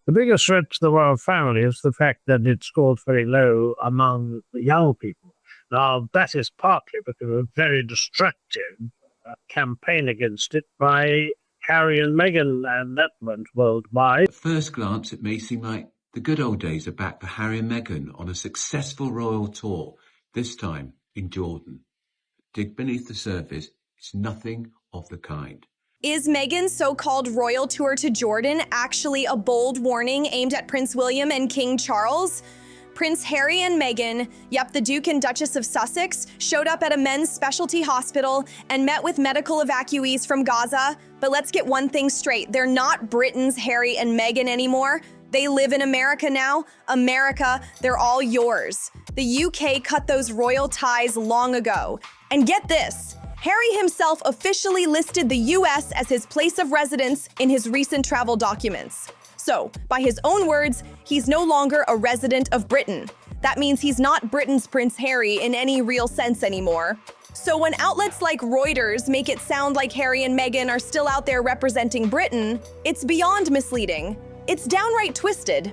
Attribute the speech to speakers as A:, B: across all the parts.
A: The biggest threat to the royal family is the fact that it scored very low among the young people. Now, that is partly because of a very destructive campaign against it by Harry and Meghan, and that went worldwide.
B: At first glance, it may seem like the good old days are back for Harry and Meghan on a successful royal tour, this time in Jordan. Dig beneath the surface, it's nothing of the kind.
C: Is Meghan's so-called royal tour to Jordan actually a bold warning aimed at Prince William and King Charles? Prince Harry and Meghan, yep, the Duke and Duchess of Sussex, showed up at a men's specialty hospital and met with medical evacuees from Gaza. But let's get one thing straight. They're not Britain's Harry and Meghan anymore. They live in America now. America, they're all yours. The UK cut those royal ties long ago. And get this, Harry himself officially listed the US as his place of residence in his recent travel documents. So, by his own words, he's no longer a resident of Britain. That means he's not Britain's Prince Harry in any real sense anymore. So when outlets like Reuters make it sound like Harry and Meghan are still out there representing Britain, it's beyond misleading. It's downright twisted.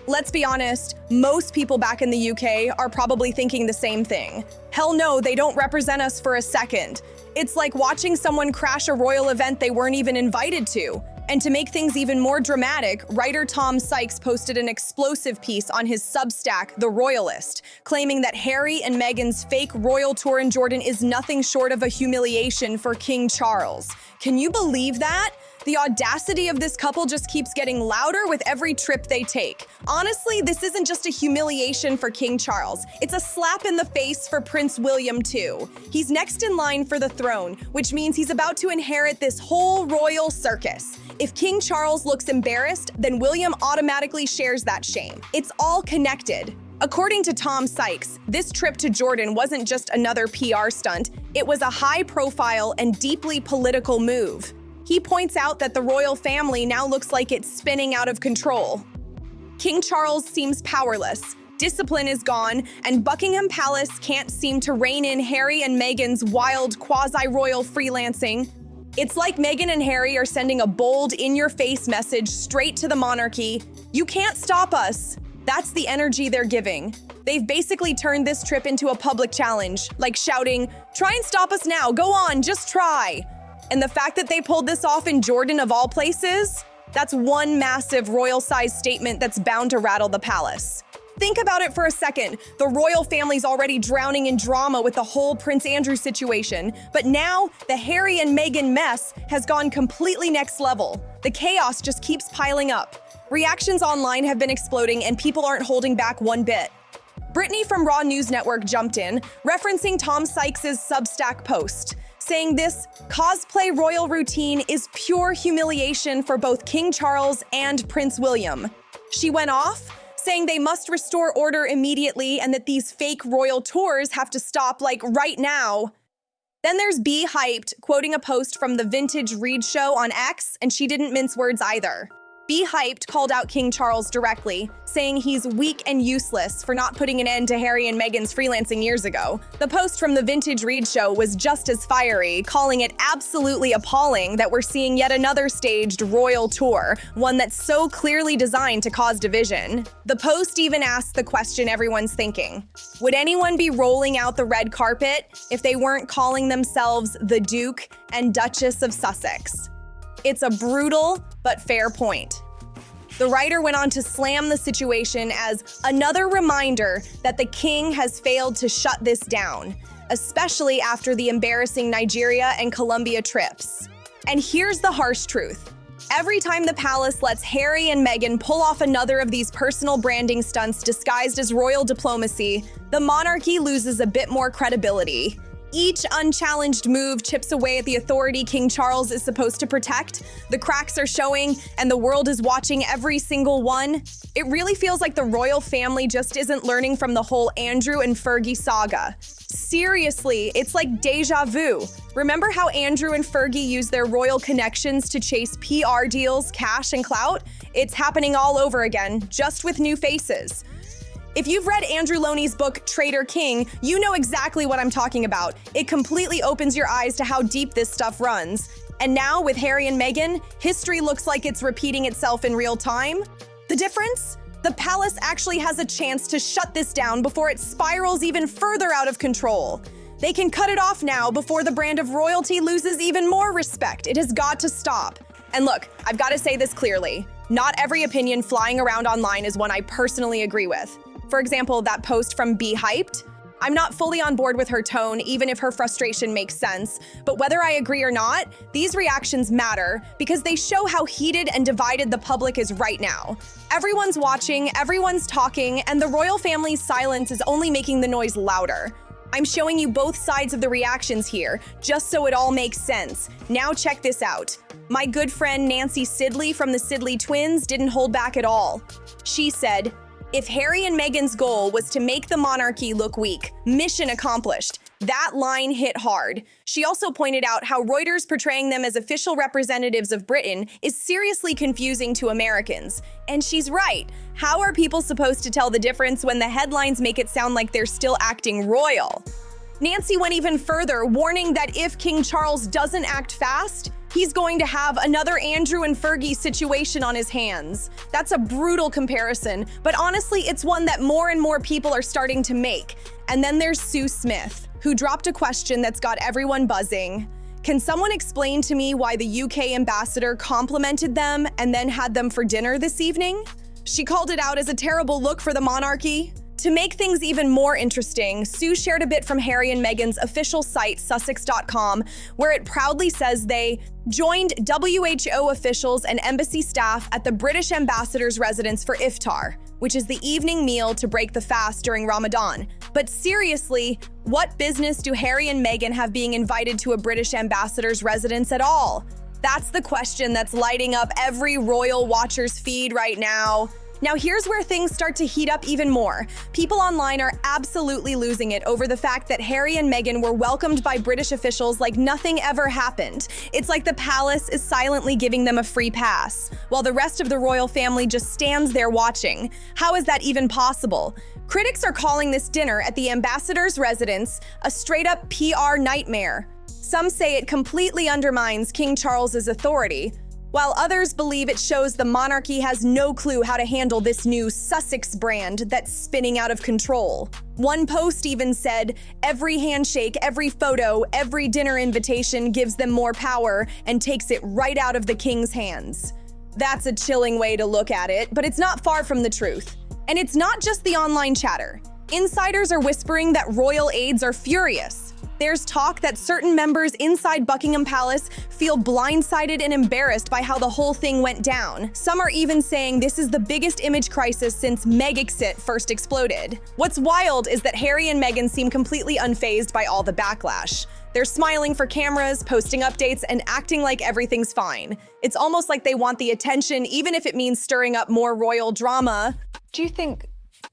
C: Let's be honest, most people back in the UK are probably thinking the same thing. Hell no, they don't represent us for a second. It's like watching someone crash a royal event they weren't even invited to. And to make things even more dramatic, writer Tom Sykes posted an explosive piece on his Substack, The Royalist, claiming that Harry and Meghan's fake royal tour in Jordan is nothing short of a humiliation for King Charles. Can you believe that? The audacity of this couple just keeps getting louder with every trip they take. Honestly, this isn't just a humiliation for King Charles. It's a slap in the face for Prince William, too. He's next in line for the throne, which means he's about to inherit this whole royal circus. If King Charles looks embarrassed, then William automatically shares that shame. It's all connected. According to Tom Sykes, this trip to Jordan wasn't just another PR stunt. It was a high-profile and deeply political move. He points out that the royal family now looks like it's spinning out of control. King Charles seems powerless, discipline is gone, and Buckingham Palace can't seem to rein in Harry and Meghan's wild quasi-royal freelancing. It's like Meghan and Harry are sending a bold, in-your-face message straight to the monarchy. You can't stop us. That's the energy they're giving. They've basically turned this trip into a public challenge, like shouting, "Try and stop us now, go on, just try." And the fact that they pulled this off in Jordan of all places, that's one massive royal-sized statement that's bound to rattle the palace. Think about it for a second. The royal family's already drowning in drama with the whole Prince Andrew situation, but now the Harry and Meghan mess has gone completely next level. The chaos just keeps piling up. Reactions online have been exploding and people aren't holding back one bit. Brittany from Raw News Network jumped in, referencing Tom Sykes' Substack post, saying this cosplay royal routine is pure humiliation for both King Charles and Prince William. She went off, saying they must restore order immediately and that these fake royal tours have to stop, like, right now. Then there's B Hyped, quoting a post from the Vintage Read Show on X, and she didn't mince words either. B Hyped called out King Charles directly, saying he's weak and useless for not putting an end to Harry and Meghan's freelancing years ago. The post from the Vintage Read Show was just as fiery, calling it absolutely appalling that we're seeing yet another staged royal tour, one that's so clearly designed to cause division. The post even asked the question everyone's thinking: would anyone be rolling out the red carpet if they weren't calling themselves the Duke and Duchess of Sussex? It's a brutal but fair point. The writer went on to slam the situation as another reminder that the king has failed to shut this down, especially after the embarrassing Nigeria and Colombia trips. And here's the harsh truth. Every time the palace lets Harry and Meghan pull off another of these personal branding stunts disguised as royal diplomacy, the monarchy loses a bit more credibility. Each unchallenged move chips away at the authority King Charles is supposed to protect. The cracks are showing, and the world is watching every single one. It really feels like the royal family just isn't learning from the whole Andrew and Fergie saga. Seriously, it's like deja vu. Remember how Andrew and Fergie used their royal connections to chase PR deals, cash, and clout? It's happening all over again, just with new faces. If you've read Andrew Loney's book, Traitor King, you know exactly what I'm talking about. It completely opens your eyes to how deep this stuff runs. And now, with Harry and Meghan, history looks like it's repeating itself in real time. The difference? The palace actually has a chance to shut this down before it spirals even further out of control. They can cut it off now before the brand of royalty loses even more respect. It has got to stop. And look, I've got to say this clearly. Not every opinion flying around online is one I personally agree with. For example, that post from Be Hyped. I'm not fully on board with her tone, even if her frustration makes sense. But whether I agree or not, these reactions matter because they show how heated and divided the public is right now. Everyone's watching, everyone's talking, and the royal family's silence is only making the noise louder. I'm showing you both sides of the reactions here, just so it all makes sense. Now check this out. My good friend Nancy Sidley from the Sidley twins didn't hold back at all. She said, "If Harry and Meghan's goal was to make the monarchy look weak, mission accomplished." That line hit hard. She also pointed out how Reuters portraying them as official representatives of Britain is seriously confusing to Americans. And she's right. How are people supposed to tell the difference when the headlines make it sound like they're still acting royal? Nancy went even further, warning that if King Charles doesn't act fast, he's going to have another Andrew and Fergie situation on his hands. That's a brutal comparison, but honestly, it's one that more and more people are starting to make. And then there's Sue Smith, who dropped a question that's got everyone buzzing. Can someone explain to me why the UK ambassador complimented them and then had them for dinner this evening? She called it out as a terrible look for the monarchy. To make things even more interesting, Sue shared a bit from Harry and Meghan's official site, Sussex.com, where it proudly says they joined WHO officials and embassy staff at the British ambassador's residence for iftar, which is the evening meal to break the fast during Ramadan. But seriously, what business do Harry and Meghan have being invited to a British ambassador's residence at all? That's the question that's lighting up every royal watcher's feed right now. Now here's where things start to heat up even more. People online are absolutely losing it over the fact that Harry and Meghan were welcomed by British officials like nothing ever happened. It's like the palace is silently giving them a free pass, while the rest of the royal family just stands there watching. How is that even possible? Critics are calling this dinner at the ambassador's residence a straight-up PR nightmare. Some say it completely undermines King Charles's authority, while others believe it shows the monarchy has no clue how to handle this new Sussex brand that's spinning out of control. One post even said, "Every handshake, every photo, every dinner invitation gives them more power and takes it right out of the king's hands." That's a chilling way to look at it, but it's not far from the truth. And it's not just the online chatter. Insiders are whispering that royal aides are furious. There's talk that certain members inside Buckingham Palace feel blindsided and embarrassed by how the whole thing went down. Some are even saying this is the biggest image crisis since Megxit first exploded. What's wild is that Harry and Meghan seem completely unfazed by all the backlash. They're smiling for cameras, posting updates, and acting like everything's fine. It's almost like they want the attention, even if it means stirring up more royal drama.
D: Do you think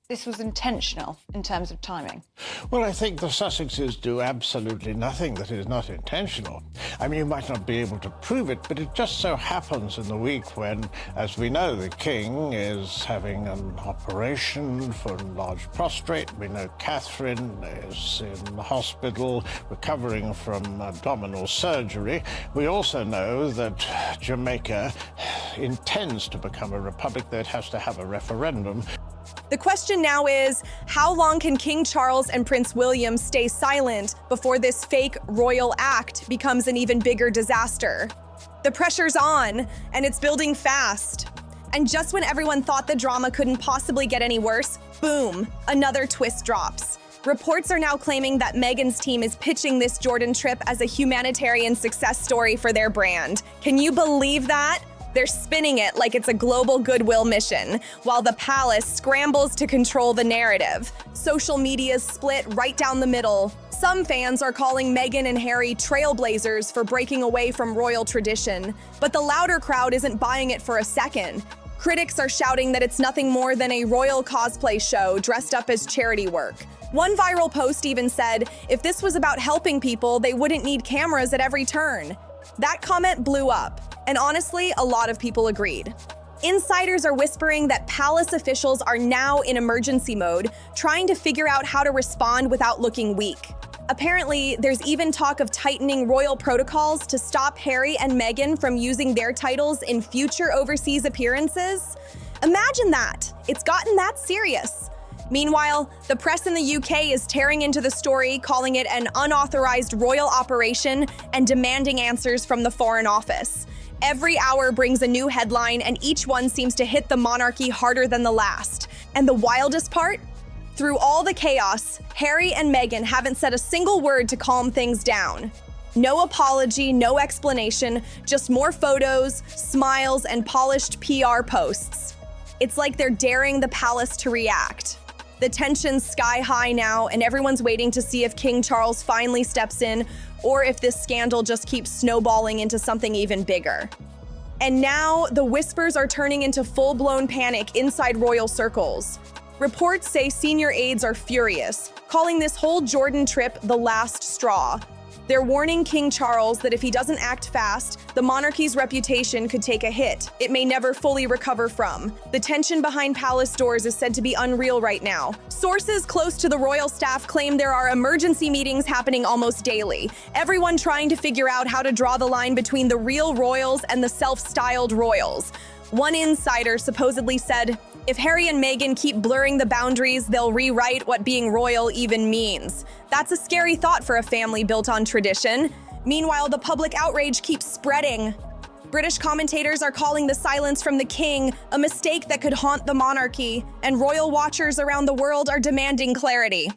D: this was intentional in terms of timing?
E: Well, I think the Sussexes do absolutely nothing that is not intentional. I mean, you might not be able to prove it, but it just so happens in the week when, as we know, the King is having an operation for enlarged prostate. We know Catherine is in the hospital recovering from abdominal surgery. We also know that Jamaica intends to become a republic that has to have a referendum.
C: The question now is, how long can King Charles and Prince William stay silent before this fake royal act becomes an even bigger disaster? The pressure's on, and it's building fast. And just when everyone thought the drama couldn't possibly get any worse, boom, another twist drops. Reports are now claiming that Meghan's team is pitching this Jordan trip as a humanitarian success story for their brand. Can you believe that? They're spinning it like it's a global goodwill mission, while the palace scrambles to control the narrative. Social media's split right down the middle. Some fans are calling Meghan and Harry trailblazers for breaking away from royal tradition, but the louder crowd isn't buying it for a second. Critics are shouting that it's nothing more than a royal cosplay show dressed up as charity work. One viral post even said, if this was about helping people, they wouldn't need cameras at every turn. That comment blew up. And honestly, a lot of people agreed. Insiders are whispering that palace officials are now in emergency mode, trying to figure out how to respond without looking weak. Apparently, there's even talk of tightening royal protocols to stop Harry and Meghan from using their titles in future overseas appearances. Imagine that! It's gotten that serious. Meanwhile, the press in the UK is tearing into the story, calling it an unauthorized royal operation and demanding answers from the Foreign Office. Every hour brings a new headline, and each one seems to hit the monarchy harder than the last. And the wildest part? Through all the chaos, Harry and Meghan haven't said a single word to calm things down. No apology, no explanation, just more photos, smiles, and polished PR posts. It's like they're daring the palace to react. The tension's sky high now, and everyone's waiting to see if King Charles finally steps in or if this scandal just keeps snowballing into something even bigger. And now, the whispers are turning into full-blown panic inside royal circles. Reports say senior aides are furious, calling this whole Jordan trip the last straw. They're warning King Charles that if he doesn't act fast, the monarchy's reputation could take a hit it may never fully recover from. The tension behind palace doors is said to be unreal right now. Sources close to the royal staff claim there are emergency meetings happening almost daily, everyone trying to figure out how to draw the line between the real royals and the self-styled royals. One insider supposedly said, if Harry and Meghan keep blurring the boundaries, they'll rewrite what being royal even means. That's a scary thought for a family built on tradition. Meanwhile, the public outrage keeps spreading. British commentators are calling the silence from the king a mistake that could haunt the monarchy, and royal watchers around the world are demanding clarity.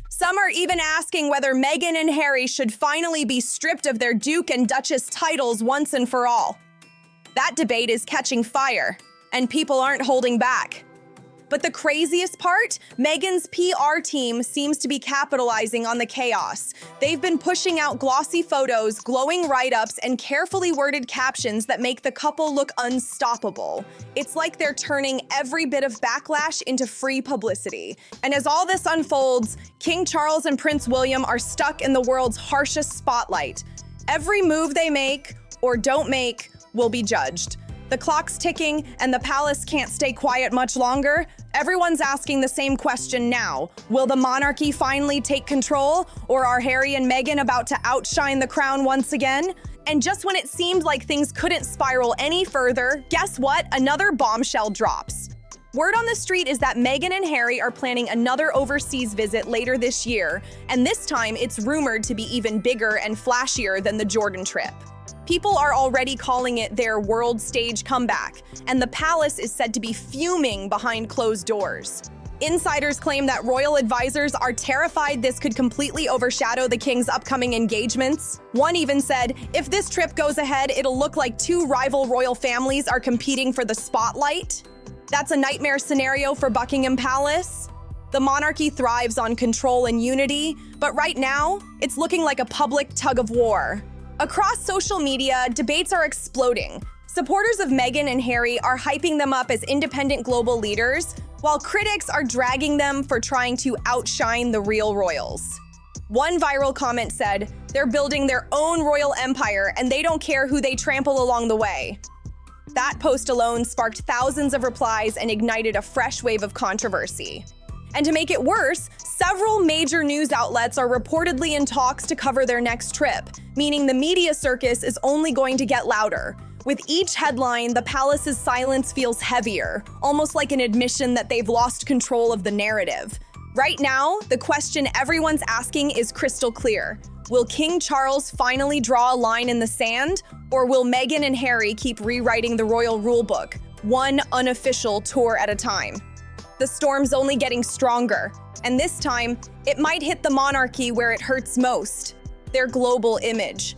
C: Some are even asking whether Meghan and Harry should finally be stripped of their Duke and Duchess titles once and for all. That debate is catching fire, and people aren't holding back. But the craziest part? Meghan's PR team seems to be capitalizing on the chaos. They've been pushing out glossy photos, glowing write-ups, and carefully worded captions that make the couple look unstoppable. It's like they're turning every bit of backlash into free publicity. And as all this unfolds, King Charles and Prince William are stuck in the world's harshest spotlight. Every move they make, or don't make, will be judged. The clock's ticking, and the palace can't stay quiet much longer. Everyone's asking the same question now. Will the monarchy finally take control, or are Harry and Meghan about to outshine the crown once again? And just when it seemed like things couldn't spiral any further, guess what? Another bombshell drops. Word on the street is that Meghan and Harry are planning another overseas visit later this year, and this time it's rumored to be even bigger and flashier than the Jordan trip. People are already calling it their world stage comeback, and the palace is said to be fuming behind closed doors. Insiders claim that royal advisors are terrified this could completely overshadow the king's upcoming engagements. One even said, if this trip goes ahead, it'll look like two rival royal families are competing for the spotlight. That's a nightmare scenario for Buckingham Palace. The monarchy thrives on control and unity, but right now, it's looking like a public tug of war. Across social media, debates are exploding. Supporters of Meghan and Harry are hyping them up as independent global leaders, while critics are dragging them for trying to outshine the real royals. One viral comment said, they're building their own royal empire and they don't care who they trample along the way. That post alone sparked thousands of replies and ignited a fresh wave of controversy. And to make it worse, several major news outlets are reportedly in talks to cover their next trip, meaning the media circus is only going to get louder. With each headline, the palace's silence feels heavier, almost like an admission that they've lost control of the narrative. Right now, the question everyone's asking is crystal clear. Will King Charles finally draw a line in the sand, or will Meghan and Harry keep rewriting the royal rulebook, one unofficial tour at a time? The storm's only getting stronger, and this time, it might hit the monarchy where it hurts most, their global image.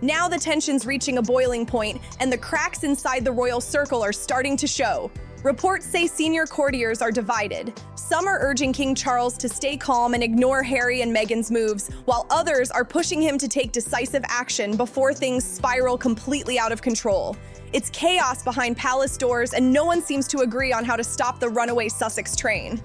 C: Now the tension's reaching a boiling point, and the cracks inside the royal circle are starting to show. Reports say senior courtiers are divided. Some are urging King Charles to stay calm and ignore Harry and Meghan's moves, while others are pushing him to take decisive action before things spiral completely out of control. It's chaos behind palace doors, and no one seems to agree on how to stop the runaway Sussex train.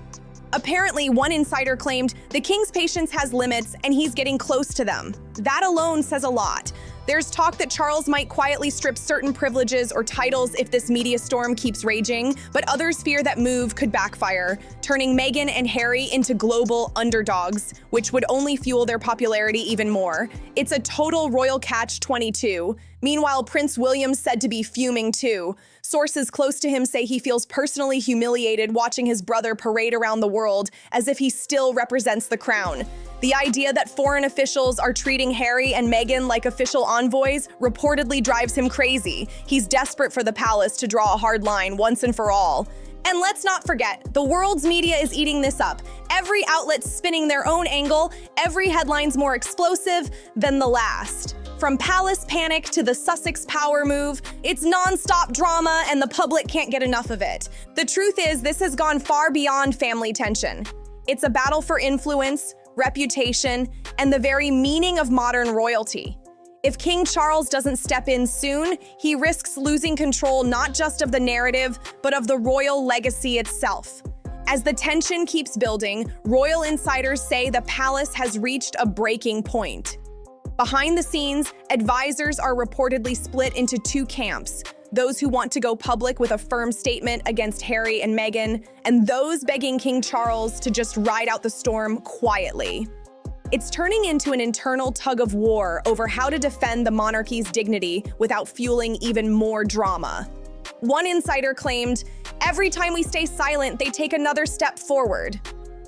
C: Apparently, one insider claimed the king's patience has limits and he's getting close to them. That alone says a lot. There's talk that Charles might quietly strip certain privileges or titles if this media storm keeps raging, but others fear that move could backfire, turning Meghan and Harry into global underdogs, which would only fuel their popularity even more. It's a total royal catch-22. Meanwhile, Prince William's said to be fuming too. Sources close to him say he feels personally humiliated watching his brother parade around the world as if he still represents the crown. The idea that foreign officials are treating Harry and Meghan like official envoys reportedly drives him crazy. He's desperate for the palace to draw a hard line once and for all. And let's not forget, the world's media is eating this up. Every outlet's spinning their own angle, every headline's more explosive than the last. From palace panic to the Sussex power move, it's non-stop drama and the public can't get enough of it. The truth is, this has gone far beyond family tension. It's a battle for influence, reputation, and the very meaning of modern royalty. If King Charles doesn't step in soon, he risks losing control not just of the narrative, but of the royal legacy itself. As the tension keeps building, royal insiders say the palace has reached a breaking point. Behind the scenes, advisors are reportedly split into two camps: those who want to go public with a firm statement against Harry and Meghan, and those begging King Charles to just ride out the storm quietly. It's turning into an internal tug of war over how to defend the monarchy's dignity without fueling even more drama. One insider claimed, "Every time we stay silent, they take another step forward."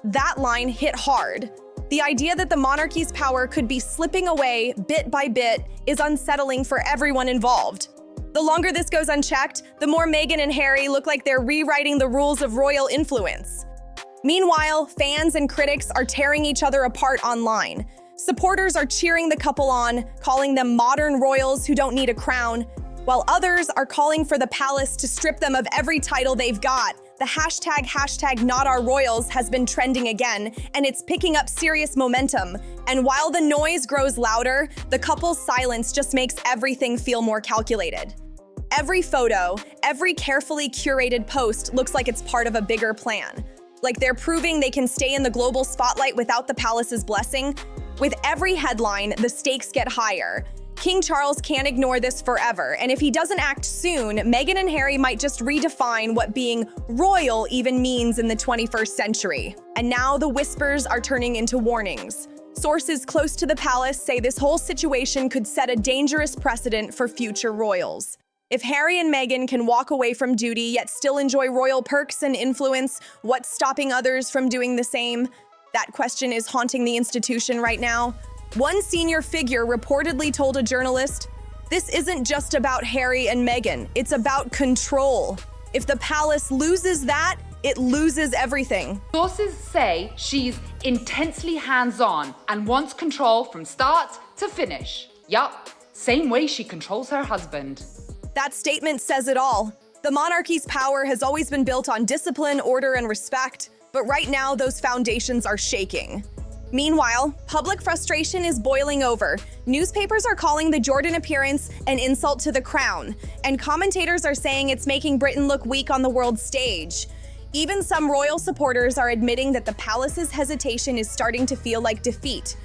C: That line hit hard. The idea that the monarchy's power could be slipping away bit by bit is unsettling for everyone involved. The longer this goes unchecked, the more Meghan and Harry look like they're rewriting the rules of royal influence. Meanwhile, fans and critics are tearing each other apart online. Supporters are cheering the couple on, calling them modern royals who don't need a crown, while others are calling for the palace to strip them of every title they've got. The hashtag not our royals has been trending again, and it's picking up serious momentum. And while the noise grows louder, the couple's silence just makes everything feel more calculated. Every photo, every carefully curated post looks like it's part of a bigger plan. Like they're proving they can stay in the global spotlight without the palace's blessing. With every headline, the stakes get higher. King Charles can't ignore this forever, and if he doesn't act soon, Meghan and Harry might just redefine what being royal even means in the 21st century. And now the whispers are turning into warnings. Sources close to the palace say this whole situation could set a dangerous precedent for future royals. If Harry and Meghan can walk away from duty yet still enjoy royal perks and influence, what's stopping others from doing the same? That question is haunting the institution right now. One senior figure reportedly told a journalist, "This isn't just about Harry and Meghan, it's about control. If the palace loses that, it loses everything."
F: Sources say she's intensely hands-on and wants control from start to finish. Yup, same way she controls her husband.
C: That statement says it all. The monarchy's power has always been built on discipline, order, and respect, but right now those foundations are shaking. Meanwhile, public frustration is boiling over. Newspapers are calling the Jordan appearance an insult to the crown, and commentators are saying it's making Britain look weak on the world stage. Even some royal supporters are admitting that the palace's hesitation is starting to feel like defeat.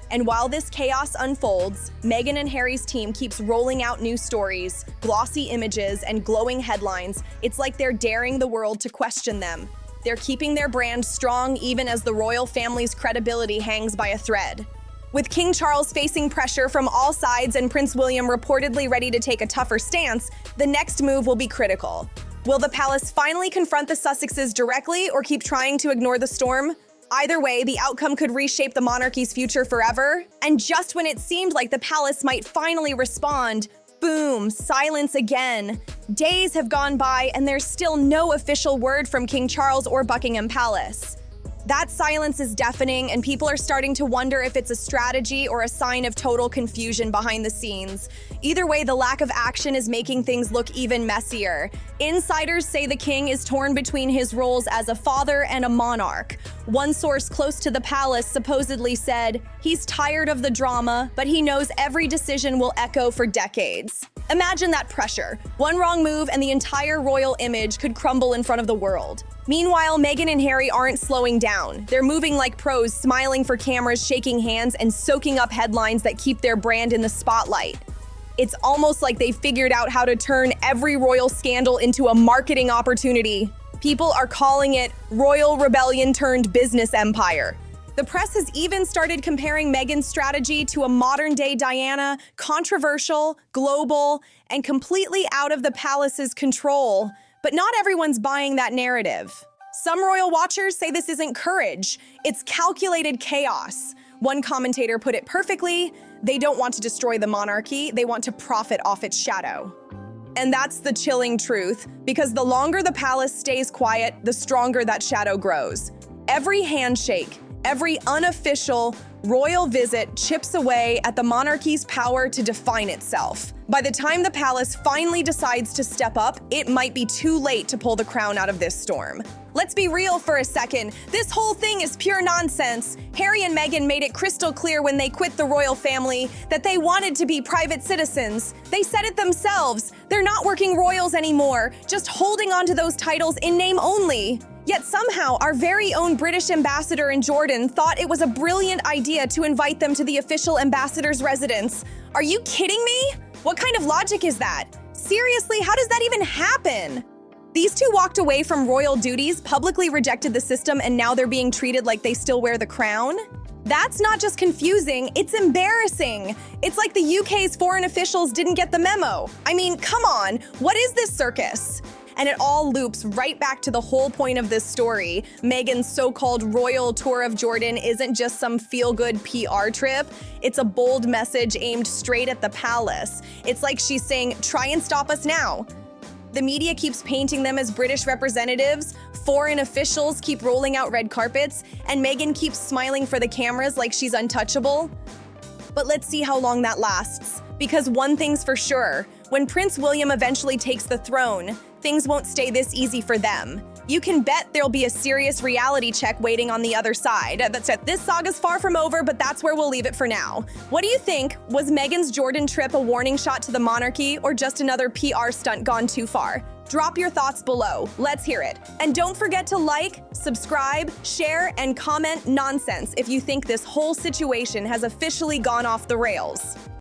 C: And while this chaos unfolds, Meghan and Harry's team keeps rolling out new stories, glossy images, and glowing headlines. It's like they're daring the world to question them. They're keeping their brand strong even as the royal family's credibility hangs by a thread. With King Charles facing pressure from all sides and Prince William reportedly ready to take a tougher stance, the next move will be critical. Will the palace finally confront the Sussexes directly or keep trying to ignore the storm? Either way, the outcome could reshape the monarchy's future forever. And just when it seemed like the palace might finally respond, boom, silence again. Days have gone by and there's still no official word from King Charles or Buckingham Palace. That silence is deafening, and people are starting to wonder if it's a strategy or a sign of total confusion behind the scenes. Either way, the lack of action is making things look even messier. Insiders say the king is torn between his roles as a father and a monarch. One source close to the palace supposedly said, he's tired of the drama, but he knows every decision will echo for decades. Imagine that pressure. One wrong move and the entire royal image could crumble in front of the world. Meanwhile, Meghan and Harry aren't slowing down. They're moving like pros, smiling for cameras, shaking hands, and soaking up headlines that keep their brand in the spotlight. It's almost like they figured out how to turn every royal scandal into a marketing opportunity. People are calling it royal rebellion turned business empire. The press has even started comparing Meghan's strategy to a modern-day Diana, controversial, global, and completely out of the palace's control. But not everyone's buying that narrative. Some royal watchers say this isn't courage, it's calculated chaos. One commentator put it perfectly: they don't want to destroy the monarchy, they want to profit off its shadow. And that's the chilling truth, because the longer the palace stays quiet, the stronger that shadow grows. Every handshake, every unofficial royal visit chips away at the monarchy's power to define itself. By the time the palace finally decides to step up, it might be too late to pull the crown out of this storm. Let's be real for a second. This whole thing is pure nonsense. Harry and Meghan made it crystal clear when they quit the royal family that they wanted to be private citizens. They said it themselves. They're not working royals anymore, just holding on to those titles in name only. Yet somehow, our very own British ambassador in Jordan thought it was a brilliant idea to invite them to the official ambassador's residence. Are you kidding me? What kind of logic is that? Seriously, how does that even happen? These two walked away from royal duties, publicly rejected the system, and now they're being treated like they still wear the crown? That's not just confusing, it's embarrassing. It's like the UK's foreign officials didn't get the memo. I mean, come on, what is this circus? And it all loops right back to the whole point of this story. Meghan's so-called royal tour of Jordan isn't just some feel-good PR trip. It's a bold message aimed straight at the palace. It's like she's saying, try and stop us now. The media keeps painting them as British representatives, foreign officials keep rolling out red carpets, and Meghan keeps smiling for the cameras like she's untouchable. But let's see how long that lasts. Because one thing's for sure, when Prince William eventually takes the throne, things won't stay this easy for them. You can bet there'll be a serious reality check waiting on the other side. That's it. This saga's far from over, but that's where we'll leave it for now. What do you think? Was Meghan's Jordan trip a warning shot to the monarchy or just another PR stunt gone too far? Drop your thoughts below. Let's hear it. And don't forget to like, subscribe, share, and comment nonsense if you think this whole situation has officially gone off the rails.